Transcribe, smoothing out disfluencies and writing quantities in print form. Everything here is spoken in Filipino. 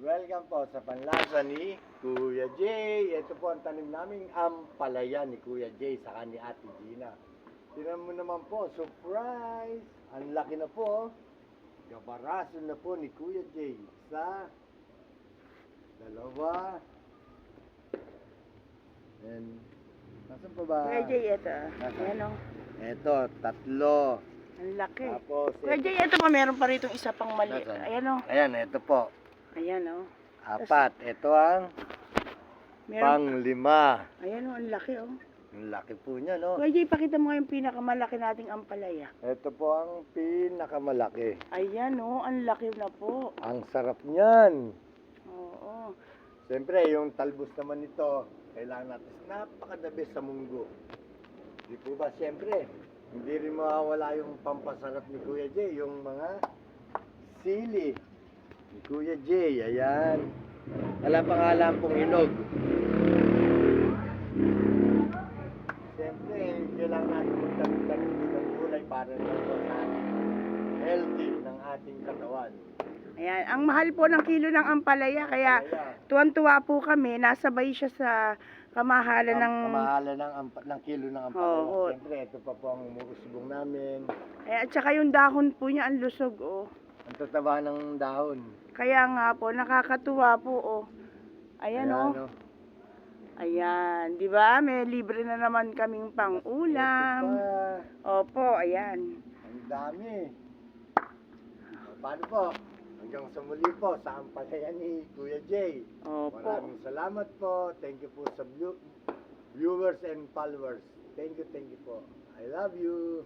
Welcome po sa panlasa ni Kuya Jay. Ito po ang tanim naming ampalaya ni Kuya Jay sa ni Ate Gina. Tingnan mo naman po, surprise! Ang laki na po. Gabaraso na po ni Kuya Jay. Isa, dalawa, and nasan pa ba? Kuya Jay, ito. Nasaan? Ayan o. Ito, tatlo. Ang laki. Tapos, Kuya Jay, ito pa meron pa rito isa pang mali. Nasaan? Ayan o. Ayan, ito po. Ayan o. Apat. Ito ang pang-lima. Ayan o, ang laki o. Ang laki po niya, no? Kuya Jay, pakita mo nga yung pinakamalaki nating ampalaya. Ito po ang pinakamalaki. Ayan o, ang laki na po. Ang sarap niyan. Oo. Siyempre, yung talbos naman nito, kailangan natin napakadabi sa munggo. Di po ba? Siyempre, hindi rin mawawala yung pampasarap ni Kuya Jay, yung mga sili ni Kuya Jay. Ayan. Wala pa nga lang pong hinog. Siyempre, kailangan natin magtanim-tanim ng gulay para naman sa healthy ng ating katawan. Ayan, ang mahal po ng kilo ng ampalaya, kaya tuwan-tuwa po kami, nasabay siya sa kamahalan ng... Kamahalan ng kilo ng ampalaya. Oo. Siyempre, ito pa po ang umuusbong namin. At saka yung dahon po niya, ang lusog o. Ang tataba ng dahon. Kaya nga po, nakakatuwa po o. Ayan o. no? Ayan, di ba? May libre na naman kaming pang-ulam. Ito pa. Opo, ayan. Ang dami. Paano po? Hanggang sa muli po sa ampalaya ni Kuya Jay. Opo. Maraming salamat po. Thank you po sa viewers and followers. Thank you po. I love you.